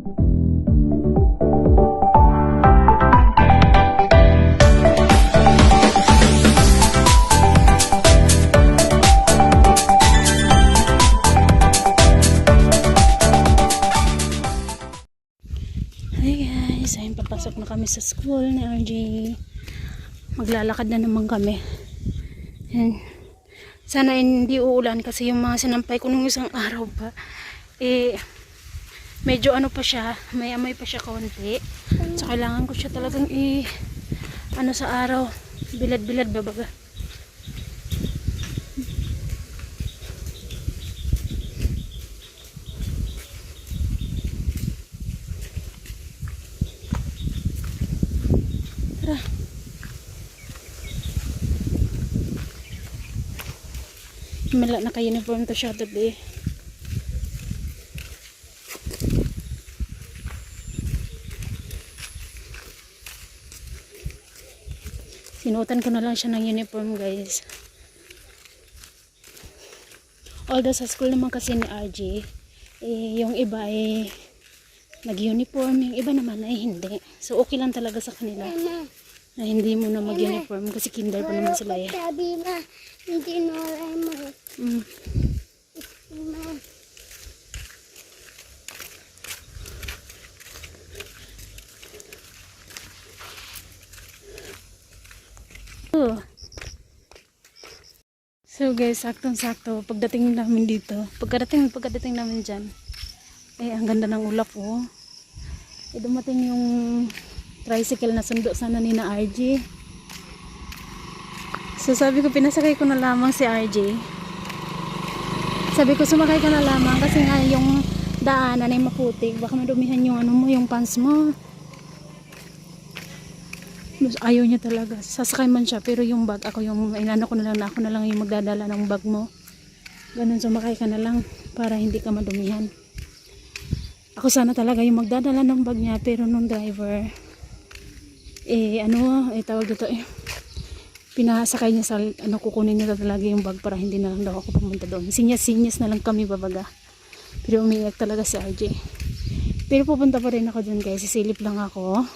Hi guys, ayun, papasok na kami sa school ni RJ. Maglalakad na naman kami. Ayan. Sana hindi uulan kasi yung mga sinampay ko nung isang araw pa, medyo ano pa siya, may amoy pa siya konti. So kailangan ko siya talagang ano sa araw, bilad-bilad babaga. Mala naka-uniform to siya today. Sinuotan ko na lang siya ng uniform guys. Although sa school naman kasi ni RJ, yung iba ay nag-uniform, yung iba naman ay hindi. So okay lang talaga sa kanila na hindi mo na mag-uniform kasi kinder pa naman sila eh. Sabi na, hindi na mo. So guys, saktong-sakto pagdating namin dito. Pagkadating namin diyan. Ang ganda ng ulap oh. Dumating yung tricycle na sundo sana ni na RJ. So sabi ko pinasakay ko na lamang si RJ. Sabi ko sumakay ka na lamang kasi nga yung daanan ay maputik, baka madumihan yung ano mo, yung pants mo. Ayaw niya talaga. Sasakay man siya pero yung bag ako yung inano ko na lang na ako na lang yung magdadala ng bag mo. Ganun, sumakay ka na lang para hindi ka madumihan. Ako sana talaga yung magdadala ng bag niya pero nung driver tawag dito pinasakay niya sa kukunin niya talaga yung bag para hindi na lang daw ako pumunta doon. Sinyas na lang kami babaga. Pero umiyak talaga si RJ. Pero pupunta pa rin ako doon guys. Sisilip lang ako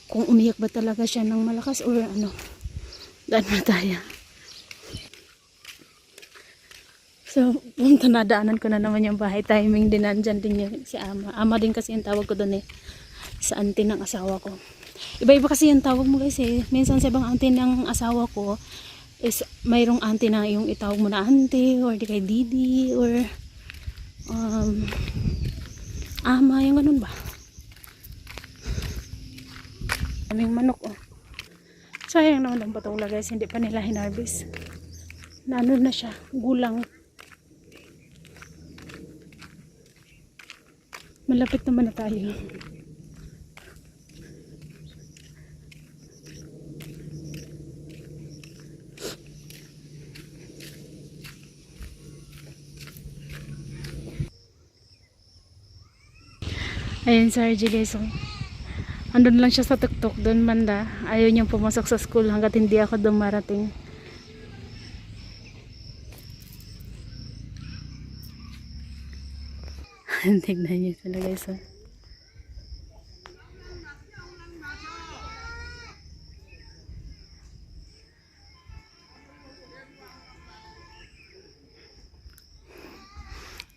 kung umiyak ba talaga siya ng malakas or ano. Daan na tayo. So, nadaanan ko na naman yung bahay. Timing din nandyan din yung si Ama. Ama din kasi yung tawag ko doon sa auntie ng asawa ko. Iba-iba kasi yung tawag mo guys eh. Minsan sa ibang auntie ng asawa ko is mayroong auntie na yung itawag mo na auntie or di kay Didi or Ama, yung ganun ba? Aming manok oh. Sayang naman ang patula guys, hindi pa nila hinarbis. Naano na siya, gulang. Malapit naman na tayo. Ayun si RJ guys oh. Andun lang siya sa tuktok doon banda. Ayaw niyang pumasok sa school hanggat hindi ako dumarating. Tignan niyo sila guys oh.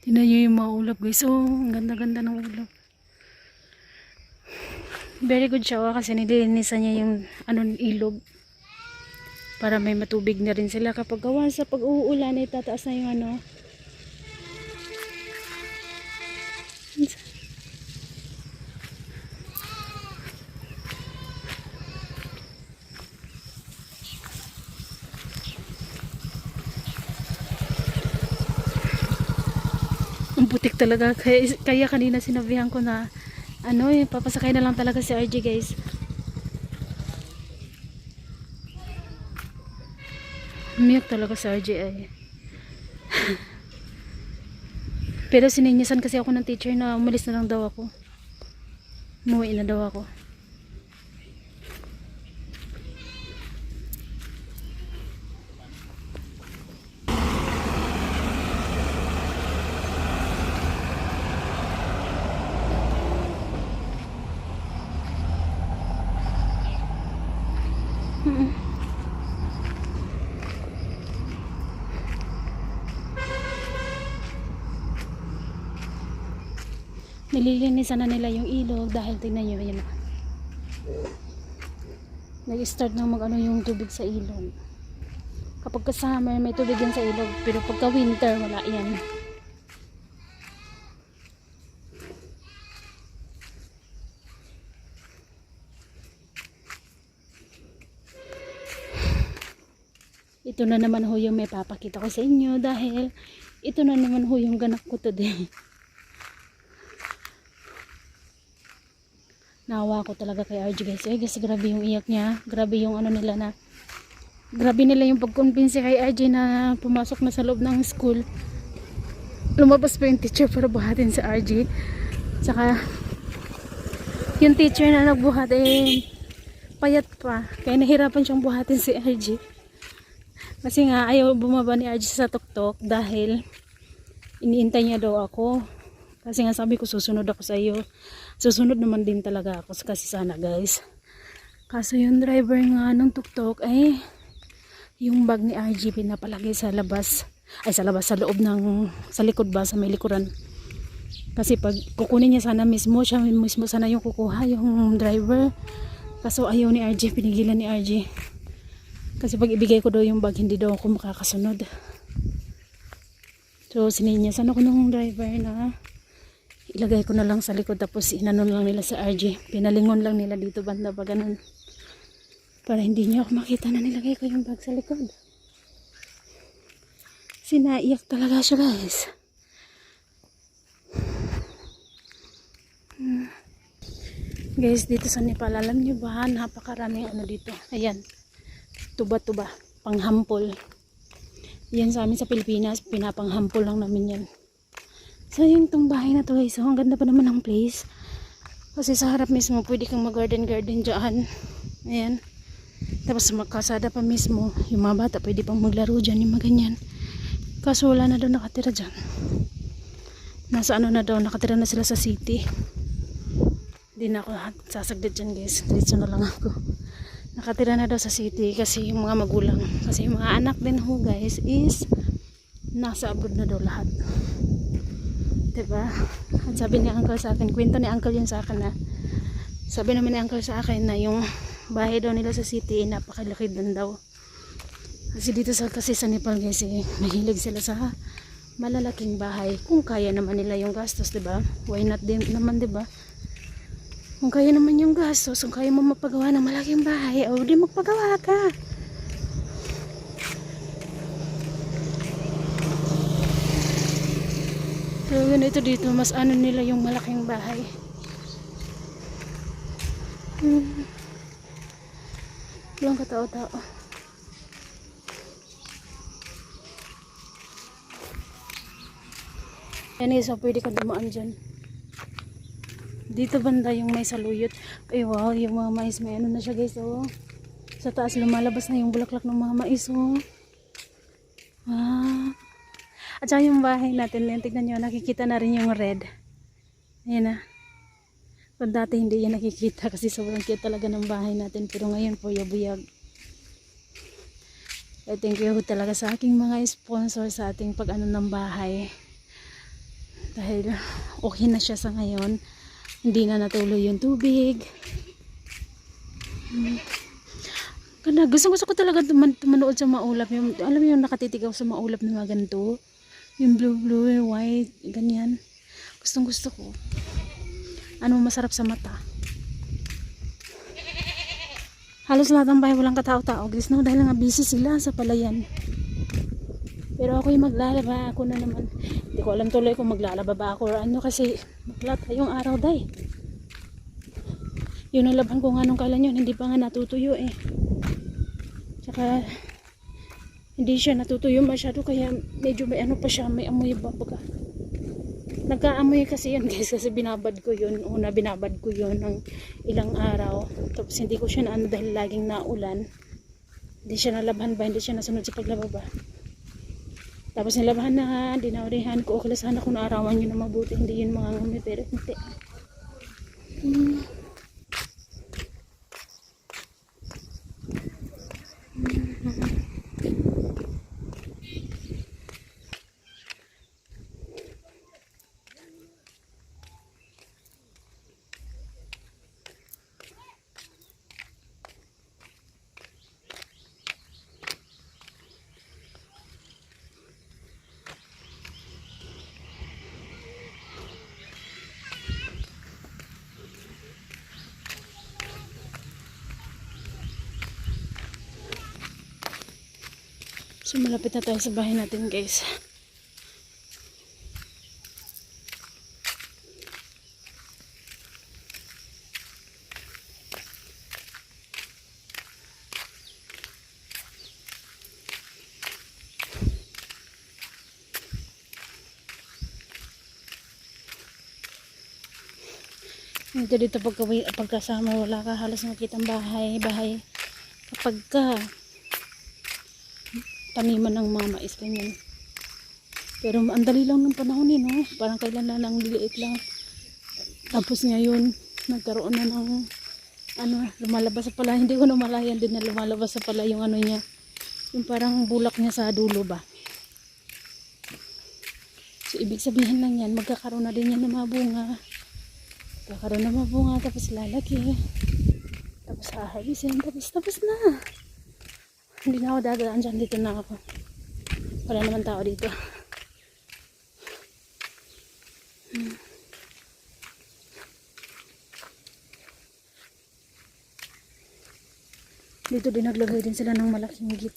Tignan niyo yung mga ulap guys oh. Ang ganda-ganda ng ulap. Very good siya kasi nililinisan niya yung ilog para may matubig na rin sila kapag gawa sa pag-uulan tataas na yung ano. Ang putik talaga kaya kanina sinabihan ko na papasakay na lang talaga si RJ guys. Umiyak talaga si RJ ay. Pero sininyasan kasi ako ng teacher na umalis na lang daw ako. Umuwi na daw ako. Nililinisan na nila yung ilog dahil tingnan nyo, yun. Nag-start na mag ano yung tubig sa ilog. Kapag ka summer, may tubig yan sa ilog. Pero pagka winter, wala yan. Ito na naman ho yung may papakita ko sa inyo dahil ito na naman ho yung ganap ko today. Nawa ko talaga kay RJ guys. Eh, guys, grabe yung iyak niya. Grabe yung ano nila na. Grabe nila yung pagkonbinsi kay RJ na pumasok na sa loob ng school. Lumabas pa yung teacher para buhatin sa RJ. Tsaka yung teacher na nagbuhat eh payat pa. Kaya nahirapan siyang buhatin si RJ. Kasi nga ayaw bumaba ni RJ sa tuktok dahil iniintay niya daw ako. Kasi nga sabi ko susunod ako sa iyo. Susunod naman din talaga ako kasi sana guys. Kaso yung driver nga ng tuktok ay yung bag ni RJ pinapalagay sa labas. Ay sa labas, sa loob ng, sa likod ba, sa may likuran. Kasi pag kukunin niya sana mismo, siya mismo sana yung kukuha, yung driver. Kaso ayaw ni RJ, pinigilan ni RJ. Kasi pag ibigay ko daw yung bag, hindi daw ako makakasunod. So sininyasan ako ng driver na ilagay ko na lang sa likod tapos inanon lang nila sa RJ. Pinalingon lang nila dito banda pa ganun. Para hindi niya ako makita na nilagay ko yung bag sa likod. Sinaiyak talaga siya guys. Guys, dito sa Nepal, alam niyo ba, napakaraming ano dito. Ayan. Tuba-tuba, panghampol. Yan sa amin sa Pilipinas, pinapanghampol lang namin yan. So yung tong bahay na to guys, ang ganda pa naman ng place. Kasi sa harap mismo, pwede kang mag-garden-garden dyan. Ayan. Tapos sa magkasada pa mismo, yung mga bata pwede pang maglaro dyan, yung mga ganyan. Kaso wala na daw nakatira dyan. Nasa ano na daw, nakatira na sila sa city. Hindi na ako sasagdad dyan guys, dito na lang ako. Nakatira na daw sa city kasi yung mga magulang, kasi yung mga anak din ho guys is nasa abroad na daw lahat, diba? At sabi ni uncle sa akin, kwento ni uncle yun sa akin na sabi naman ni uncle sa akin na yung bahay daw nila sa city napakalaki din daw kasi dito kasi sa Nepal guys mahilig sila sa malalaking bahay kung kaya naman nila yung gastos, diba? Why not din naman, diba? Kung kaya naman yung gastos, kung kaya mo mapagawa ng malaking bahay, o di magpagawa ka. So ganito dito, mas ano nila yung malaking bahay. Walang katao-tao. Yan isa, pwede ka dumaan dyan. Dito banda yung may saluyot. Ay wow, yung mga mais may ano na siya guys, oh. Sa taas lumalabas na yung bulaklak ng mga mais, oh. Ah. At saka yung bahay natin, yan, tignan nyo, nakikita na rin yung red. Ayan na. Kung dati hindi yan nakikita kasi sobrang cute talaga ng bahay natin. Pero ngayon po, yabuyag. Thank you talaga sa aking mga sponsor sa ating pag-ano ng bahay. Dahil okay na siya sa ngayon. Hindi na natuloy yung tubig. Gusto ko talaga tumanood sa maulap. Yung, alam mo yung nakatitigaw sa maulap na mga ganito. Yung blue, white, ganyan. Gusto ko. Ano masarap sa mata. Halos lahat ng bahay walang katao-tao. Guys, no? Dahil nga busy sila sa palayan. Pero ako yung maglalaba. Ako na naman. Hindi ko alam tuloy kung maglalaba ba ako or ano kasi maglat yung araw day. Yun ang laban ko nga nung kailan yun. Hindi pa nga natutuyo eh. Tsaka hindi siya natutuyo masyado kaya medyo may ano pa siya. May amoy ba baga. Nagkaamoy kasi yun guys kasi binabad ko yun. Una binabad ko yun ng ilang araw. Tapos hindi ko siya na ano dahil laging naulan. Hindi siya nalabahan ba? Hindi siya nasunod sa paglaba ba? Tapos nilabahan na nga, dinawrihan ko. Okay, sana kung naarawan nyo na mabuti. Hindi yun mga ngumi, pero hindi. So malapit na tayo sa bahay natin guys. Dito pagkasama wala ka halos makitang bahay kapag ka taniman ng mga mais ganyan. Pero ang dali lang ng panahon no? Parang kailan lang liliit lang. Tapos ngayon nagkaroon na ng lumalabas sa pala, hindi ko namalayan din na lumalabas sa pala yung niya, yung parang bulak niya sa dulo ba. So ibig sabihin lang yan, magkakaroon na din yan ng mga bunga. Magkakaroon na mga bunga, tapos lalaki. Tapos hahabisin, tapos na. Hindi na ako dadaan dyan, dito na ako. Wala naman tao dito. Dito din naglagay din sila ng malaking git.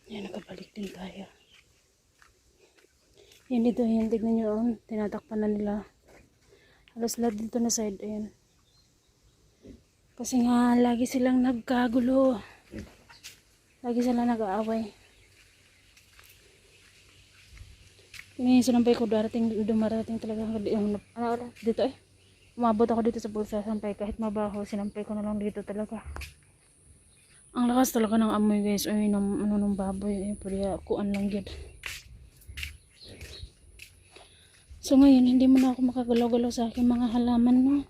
Yan, nakabalik din tayo. Yan dito, yan, tignan nyo, tinatakpan na nila. Halos lahat dito na side, ayan. Kasi nga, lagi silang nagkagulo. Lagi silang nag-aaway. Yung sinampay ko, dumarating talaga dito umabot ako dito sa bulsa, sampay, kahit mabaho, sinampay ko na lang dito talaga. Ang lakas talaga ng amoy guys, ay ng baboy, pwede kuan lang yun. So ngayon, hindi mo na ako makagalaw-galaw sa aking mga halaman, no?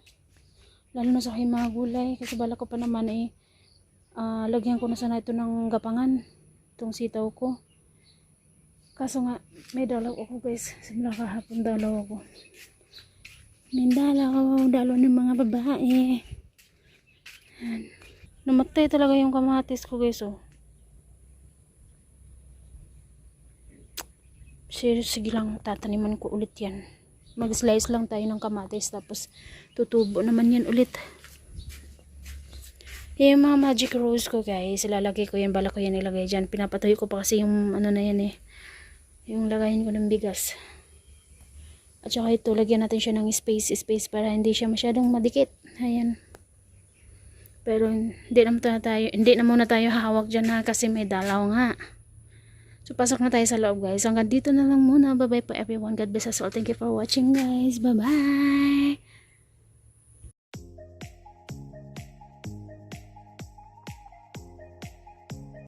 Lalo na sa aking mga gulay, kasi bala ko pa naman lagyan ko na sana ito ng gapangan, itong sitaw ko. Kaso nga, may dalaw ako guys, simula kahapon dalaw ako. May dalaw ng mga babae. Yan. Namatay talaga yung kamatis ko guys, oh. Sige lang, tataniman ko ulit yan. Mag-slice lang tayo ng kamatis, tapos tutubo naman yan ulit. Yung mga magic rose ko guys, ilalagay ko yan, bala ko yan ilagay dyan. Pinapatuyo ko pa kasi yung na yan yung lagayin ko ng bigas. At saka ito, lagyan natin siya ng space para hindi siya masyadong madikit. Ayan. Pero hindi na muna tayo hahawak dyan na kasi may dalaw nga. So pasok na tayo sa loob guys. Hanggang dito na lang muna. Bye bye po everyone. God bless us all. Thank you for watching guys. Bye bye.